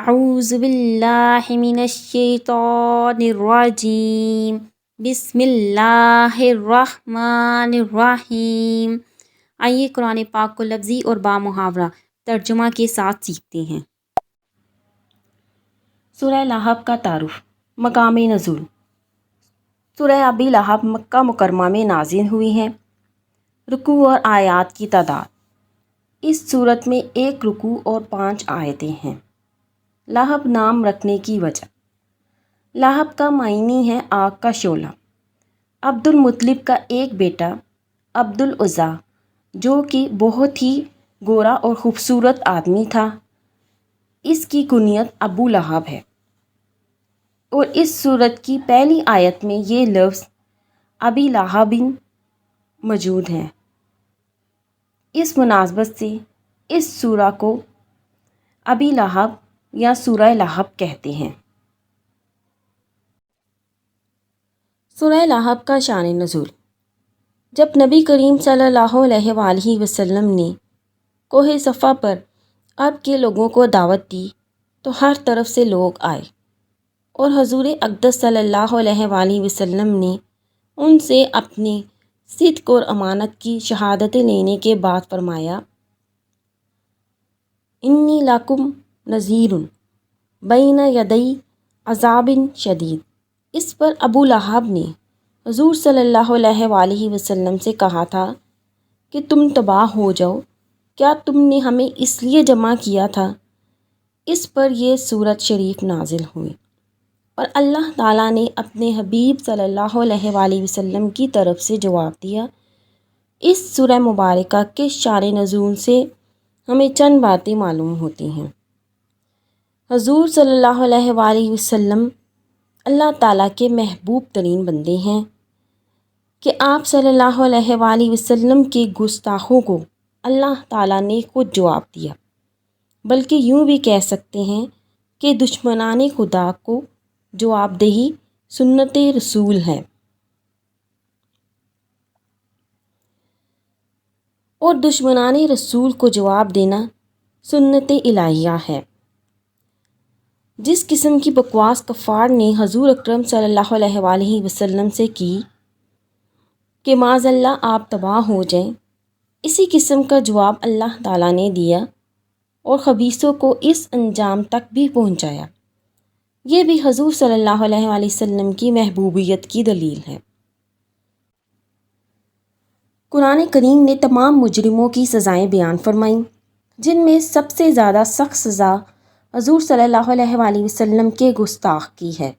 اعوذ باللہ من الشیطان الرجیم بسم اللہ الرحمن الرحیم۔ آئیے قرآن پاک کو لفظی اور بامحاورہ ترجمہ کے ساتھ سیکھتے ہیں۔ سورہ لہب کا تعارف۔ مقام نزول۔ سورہ ابی لہب مکہ مکرمہ میں نازل ہوئی ہے۔ رکوع اور آیات کی تعداد۔ اس سورت میں 1 رکوع اور 5 آیتیں ہیں۔ لہب نام رکھنے کی وجہ۔ لہب کا معنی ہے آگ کا شعلہ۔ عبد المطلب کا ایک بیٹا عبد العزیٰ جو کہ بہت ہی گورا اور خوبصورت آدمی تھا، اس کی کنیت ابو لہب ہے، اور اس سورت کی پہلی آیت میں یہ لفظ ابی لہب موجود ہے۔ اس مناسبت سے اس سورہ کو ابی لہب یا سورہ لہب کہتے ہیں۔ سورہ لہب کا شان نزول۔ جب نبی کریم صلی اللہ علیہ وآلہ وسلم نے کوہ صفا پر عرب کے لوگوں کو دعوت دی تو ہر طرف سے لوگ آئے، اور حضور اقدس صلی اللہ علیہ وآلہ وسلم نے ان سے اپنے صدق اور امانت کی شہادتیں لینے کے بعد فرمایا، انی لکم نذیر بین یدی عذاب شدید۔ اس پر ابو لہب نے حضور صلی اللہ علیہ وآلہ وسلم سے کہا تھا کہ تم تباہ ہو جاؤ، کیا تم نے ہمیں اس لیے جمع کیا تھا؟ اس پر یہ سورت شریف نازل ہوئی، اور اللہ تعالیٰ نے اپنے حبیب صلی اللہ علیہ وآلہ وسلم کی طرف سے جواب دیا۔ اس سورہ مبارکہ کے شان نزول سے ہمیں چند باتیں معلوم ہوتی ہیں۔ حضور صلی اللہ علیہ وآلہ وسلم اللہ تعالیٰ کے محبوب ترین بندے ہیں کہ آپ صلی اللہ علیہ وآلہ وسلم کے گستاخوں کو اللہ تعالیٰ نے خود جواب دیا، بلکہ یوں بھی کہہ سکتے ہیں کہ دشمنان خدا کو جواب دہی سنت رسول ہے، اور دشمنان رسول کو جواب دینا سنت الہیہ ہے۔ جس قسم کی بکواس کفار نے حضور اکرم صلی اللہ علیہ وآلہ وسلم سے کی کہ معاذ اللہ آپ تباہ ہو جائیں، اسی قسم کا جواب اللہ تعالیٰ نے دیا اور خبیثوں کو اس انجام تک بھی پہنچایا۔ یہ بھی حضور صلی اللہ علیہ وآلہ وسلم کی محبوبیت کی دلیل ہے۔ قرآن کریم نے تمام مجرموں کی سزائیں بیان فرمائیں، جن میں سب سے زیادہ سخت سزا حضور صلی اللہ علیہ وآلہ وسلم کے گستاخ کی ہے۔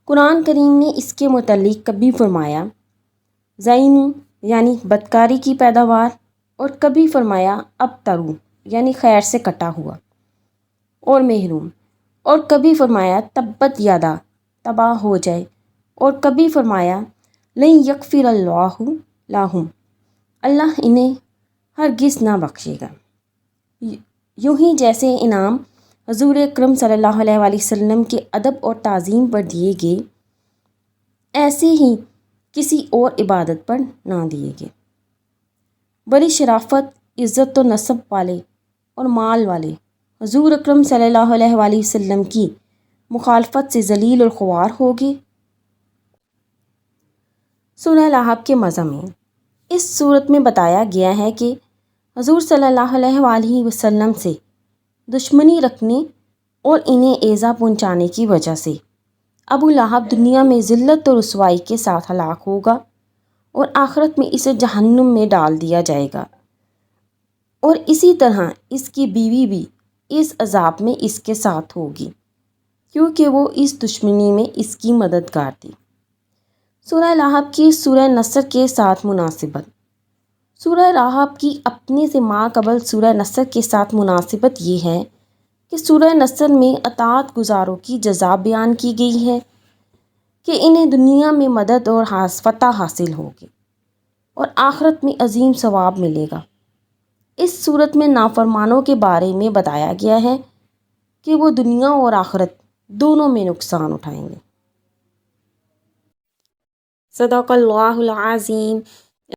قرآن کریم نے اس کے متعلق کبھی فرمایا زینی یعنی بدکاری کی پیداوار، اور کبھی فرمایا ابترو یعنی خیر سے کٹا ہوا اور محروم، اور کبھی فرمایا تبت یدا تباہ ہو جائے، اور کبھی فرمایا لن یغفر اللہ لہم اللہ انہیں ہرگز نہ بخشے گا۔ یوں ہی جیسے انعام حضور اکرم صلی اللہ علیہ وآلہ وسلم کے ادب اور تعظیم پر دیے گئے، ایسے ہی کسی اور عبادت پر نہ دیے گئے۔ بڑی شرافت، عزت و نسب والے اور مال والے حضور اکرم صلی اللہ علیہ وآلہ وسلم کی مخالفت سے ذلیل اور خوار ہو گئے۔ سورہ لہب کے مضامین۔ اس سورت میں بتایا گیا ہے کہ حضور صلی اللہ علیہ وآلہ وسلم سے دشمنی رکھنے اور انہیں ایذا پہنچانے کی وجہ سے ابو لہب دنیا میں ذلت و رسوائی کے ساتھ ہلاک ہوگا، اور آخرت میں اسے جہنم میں ڈال دیا جائے گا، اور اسی طرح اس کی بیوی بھی اس عذاب میں اس کے ساتھ ہوگی، کیونکہ وہ اس دشمنی میں اس کی مددگار تھی۔ سورہ لہب کی سورہ نصر کے ساتھ مناسبت۔ سورہ لہب کی اپنے سے ما قبل سورہ نصر کے ساتھ مناسبت یہ ہے کہ سورہ نصر میں اطاعت گزاروں کی جزا بیان کی گئی ہے کہ انہیں دنیا میں مدد اور فتح حاصل ہوگی، اور آخرت میں عظیم ثواب ملے گا۔ اس سورت میں نافرمانوں کے بارے میں بتایا گیا ہے کہ وہ دنیا اور آخرت دونوں میں نقصان اٹھائیں گے۔ صدق اللہ العظیم۔